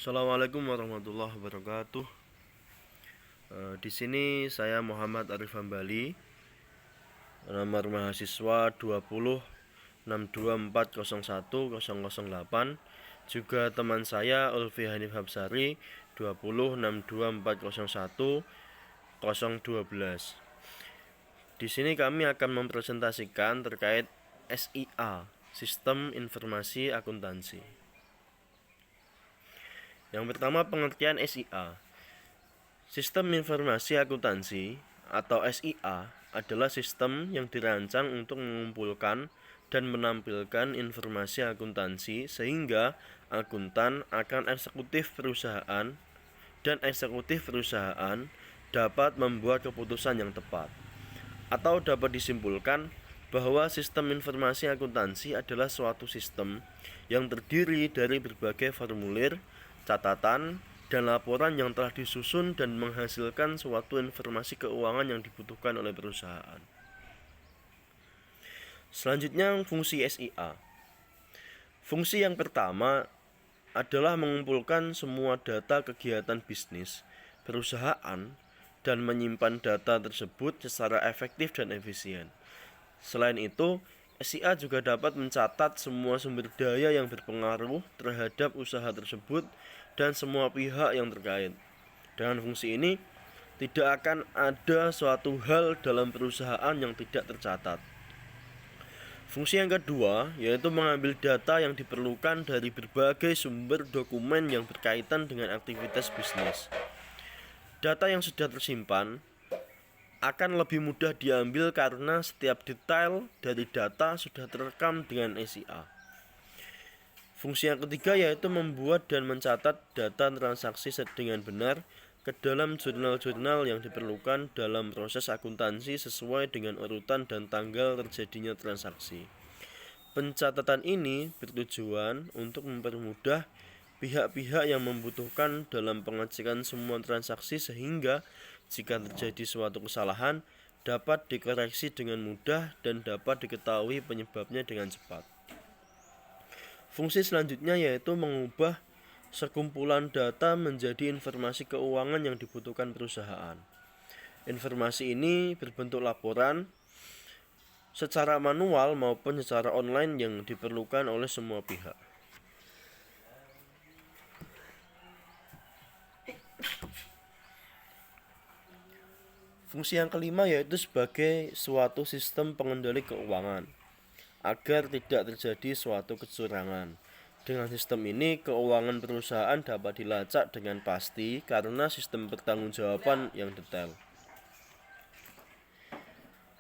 Assalamualaikum warahmatullahi wabarakatuh. Di sini saya Muhammad Arif Hambali, nomor mahasiswa 2062401008. Juga teman saya Ulfi Hanif Hapsari 2062401012. Di sini kami akan mempresentasikan terkait SIA, Sistem Informasi Akuntansi. Yang pertama, pengertian SIA. Sistem Informasi Akuntansi atau SIA adalah sistem yang dirancang untuk mengumpulkan dan menampilkan informasi akuntansi sehingga akuntan akan eksekutif perusahaan dan eksekutif perusahaan dapat membuat keputusan yang tepat. Atau dapat disimpulkan bahwa sistem informasi akuntansi adalah suatu sistem yang terdiri dari berbagai formulir, catatan, dan laporan yang telah disusun dan menghasilkan suatu informasi keuangan yang dibutuhkan oleh perusahaan. Selanjutnya, fungsi SIA. Fungsi yang pertama adalah mengumpulkan semua data kegiatan bisnis perusahaan dan menyimpan data tersebut secara efektif dan efisien. Selain itu, SIA juga dapat mencatat semua sumber daya yang berpengaruh terhadap usaha tersebut dan semua pihak yang terkait. Dengan fungsi ini, tidak akan ada suatu hal dalam perusahaan yang tidak tercatat. Fungsi yang kedua yaitu mengambil data yang diperlukan dari berbagai sumber dokumen yang berkaitan dengan aktivitas bisnis. Data yang sudah tersimpan akan lebih mudah diambil karena setiap detail dari data sudah terekam dengan SIA. Fungsi yang ketiga yaitu membuat dan mencatat data transaksi dengan benar ke dalam jurnal-jurnal yang diperlukan dalam proses akuntansi sesuai dengan urutan dan tanggal terjadinya transaksi. Pencatatan ini bertujuan untuk mempermudah pihak-pihak yang membutuhkan dalam pengecekan semua transaksi sehingga jika terjadi suatu kesalahan dapat dikoreksi dengan mudah dan dapat diketahui penyebabnya dengan cepat. Fungsi selanjutnya yaitu mengubah sekumpulan data menjadi informasi keuangan yang dibutuhkan perusahaan. Informasi ini berbentuk laporan secara manual maupun secara online yang diperlukan oleh semua pihak. Fungsi yang kelima yaitu sebagai suatu sistem pengendali keuangan agar tidak terjadi suatu kecurangan. Dengan sistem ini, keuangan perusahaan dapat dilacak dengan pasti karena sistem pertanggungjawaban yang detail.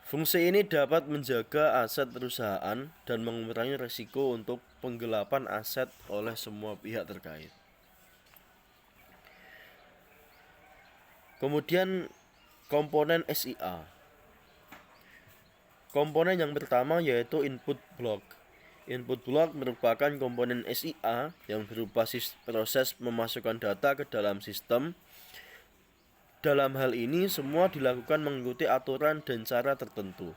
Fungsi ini dapat menjaga aset perusahaan dan mengurangi risiko untuk penggelapan aset oleh semua pihak terkait. Kemudian, komponen SIA. Komponen yang pertama yaitu input block. Input block merupakan komponen SIA yang berupa proses memasukkan data ke dalam sistem. Dalam hal ini, semua dilakukan mengikuti aturan dan cara tertentu,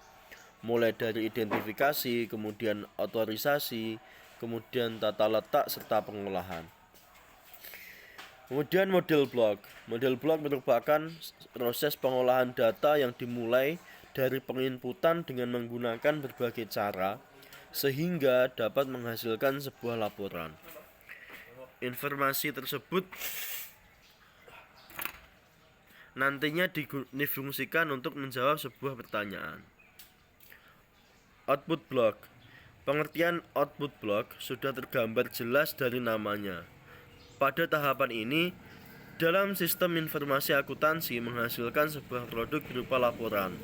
mulai dari identifikasi, kemudian otorisasi, kemudian tata letak, serta pengolahan. Kemudian model block. Model block merupakan proses pengolahan data yang dimulai dari penginputan dengan menggunakan berbagai cara sehingga dapat menghasilkan sebuah laporan. Informasi tersebut nantinya difungsikan untuk menjawab sebuah pertanyaan. Output block. Pengertian output block sudah tergambar jelas dari namanya. Pada tahapan ini, dalam sistem informasi akuntansi menghasilkan sebuah produk berupa laporan.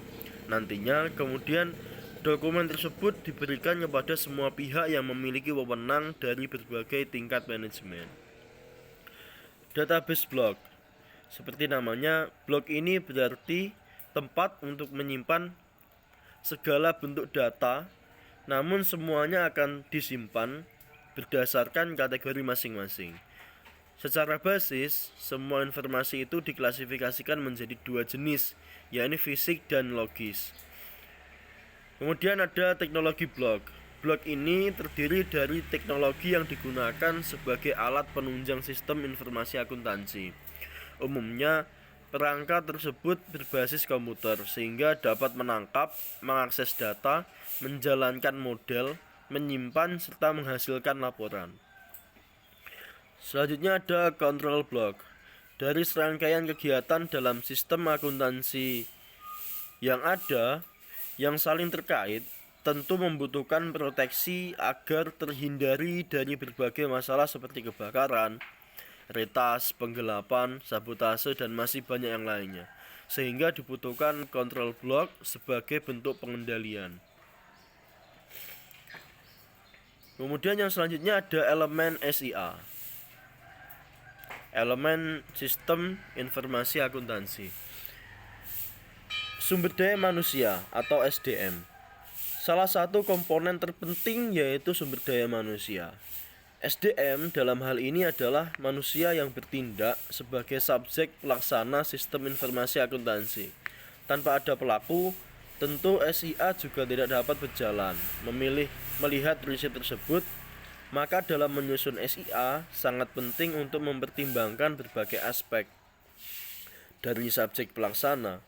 Nantinya kemudian dokumen tersebut diberikan kepada semua pihak yang memiliki wewenang dari berbagai tingkat manajemen. Database block. Seperti namanya, blok ini berarti tempat untuk menyimpan segala bentuk data, namun semuanya akan disimpan berdasarkan kategori masing-masing. Secara basis, semua informasi itu diklasifikasikan menjadi dua jenis, yakni fisik dan logis. Kemudian ada teknologi blok. block ini terdiri dari teknologi yang digunakan sebagai alat penunjang sistem informasi akuntansi. Umumnya, perangkat tersebut berbasis komputer sehingga dapat menangkap, mengakses data, menjalankan model, menyimpan, serta menghasilkan laporan. Selanjutnya ada control block. Dari serangkaian kegiatan dalam sistem akuntansi yang ada, yang saling terkait, tentu membutuhkan proteksi agar terhindari dari berbagai masalah seperti kebakaran, retas, penggelapan, sabotase, dan masih banyak yang lainnya. Sehingga dibutuhkan control block sebagai bentuk pengendalian. Kemudian yang selanjutnya ada elemen SIA. Elemen Sistem Informasi Akuntansi. Sumber daya manusia atau SDM. Salah satu komponen terpenting yaitu sumber daya manusia. SDM dalam hal ini adalah manusia yang bertindak sebagai subjek pelaksana sistem informasi akuntansi. Tanpa ada pelaku, tentu SIA juga tidak dapat berjalan. Melihat prinsip tersebut, maka dalam menyusun SIA sangat penting untuk mempertimbangkan berbagai aspek dari subjek pelaksana,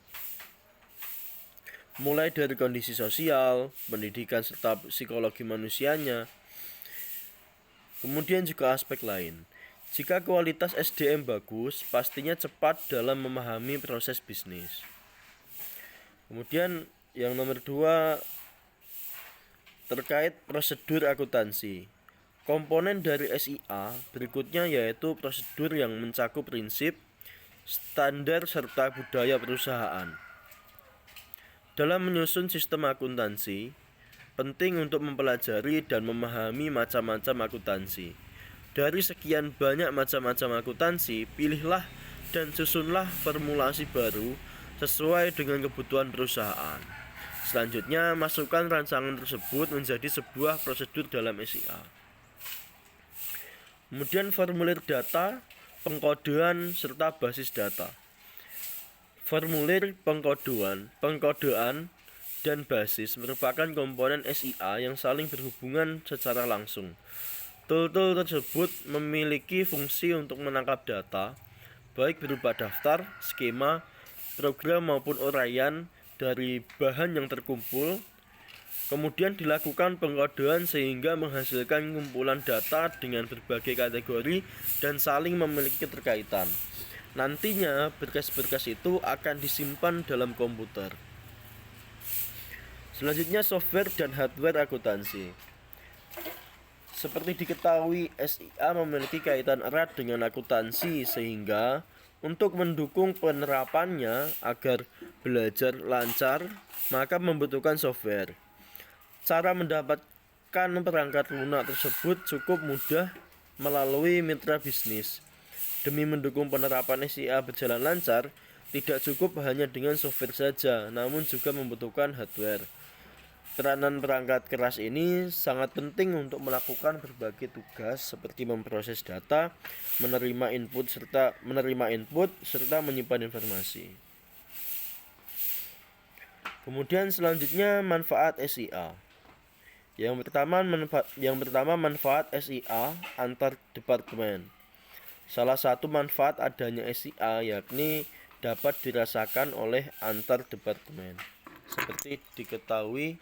mulai dari kondisi sosial, pendidikan, serta psikologi manusianya. Kemudian juga aspek lain. Jika kualitas SDM bagus, pastinya cepat dalam memahami proses bisnis. Kemudian yang nomor 2 terkait prosedur akuntansi. Komponen dari SIA berikutnya yaitu prosedur yang mencakup prinsip, standar, serta budaya perusahaan. Dalam menyusun sistem akuntansi, penting untuk mempelajari dan memahami macam-macam akuntansi. Dari sekian banyak macam-macam akuntansi, pilihlah dan susunlah formulasi baru sesuai dengan kebutuhan perusahaan. Selanjutnya, masukkan rancangan tersebut menjadi sebuah prosedur dalam SIA. Kemudian formulir data, pengkodean, serta basis data. Formulir pengkodean, dan basis merupakan komponen SIA yang saling berhubungan secara langsung. Tool-tool tersebut memiliki fungsi untuk menangkap data, baik berupa daftar, skema, program maupun uraian dari bahan yang terkumpul. Kemudian dilakukan pengkodean sehingga menghasilkan kumpulan data dengan berbagai kategori dan saling memiliki keterkaitan. Nantinya berkas-berkas itu akan disimpan dalam komputer. Selanjutnya software dan hardware akuntansi. Seperti diketahui, SIA memiliki kaitan erat dengan akuntansi sehingga untuk mendukung penerapannya agar belajar lancar, maka membutuhkan software. Cara mendapatkan perangkat lunak tersebut cukup mudah melalui mitra bisnis. Demi mendukung penerapan SIA berjalan lancar, tidak cukup hanya dengan software saja, namun juga membutuhkan hardware. Peranan perangkat keras ini sangat penting untuk melakukan berbagai tugas seperti memproses data, menerima input serta menyimpan informasi. Kemudian selanjutnya manfaat SIA. Yang pertama manfaat SIA antar departemen. Salah satu manfaat adanya SIA yakni dapat dirasakan oleh antar departemen. Seperti diketahui,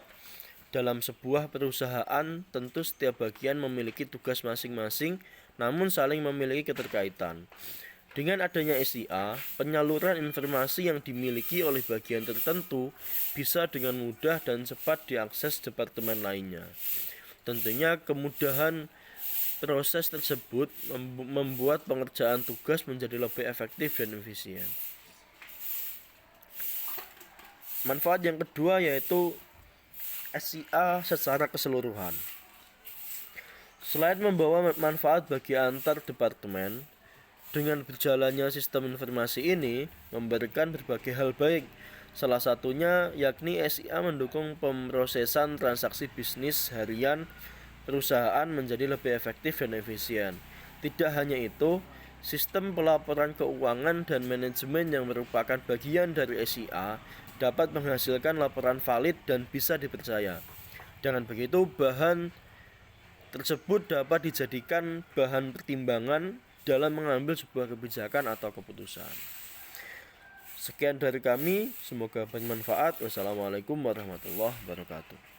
dalam sebuah perusahaan tentu setiap bagian memiliki tugas masing-masing, namun saling memiliki keterkaitan. Dengan adanya SIA, penyaluran informasi yang dimiliki oleh bagian tertentu bisa dengan mudah dan cepat diakses departemen lainnya. Tentunya kemudahan proses tersebut membuat pengerjaan tugas menjadi lebih efektif dan efisien. Manfaat yang kedua yaitu SIA secara keseluruhan. Selain membawa manfaat bagi antar departemen, dengan berjalannya sistem informasi ini memberikan berbagai hal baik. Salah satunya yakni SIA mendukung pemrosesan transaksi bisnis harian perusahaan menjadi lebih efektif dan efisien. Tidak hanya itu, sistem pelaporan keuangan dan manajemen yang merupakan bagian dari SIA dapat menghasilkan laporan valid dan bisa dipercaya. Dengan begitu, bahan tersebut dapat dijadikan bahan pertimbangan dalam mengambil sebuah kebijakan atau keputusan. Sekian dari kami, semoga bermanfaat. Wassalamualaikum warahmatullahi wabarakatuh.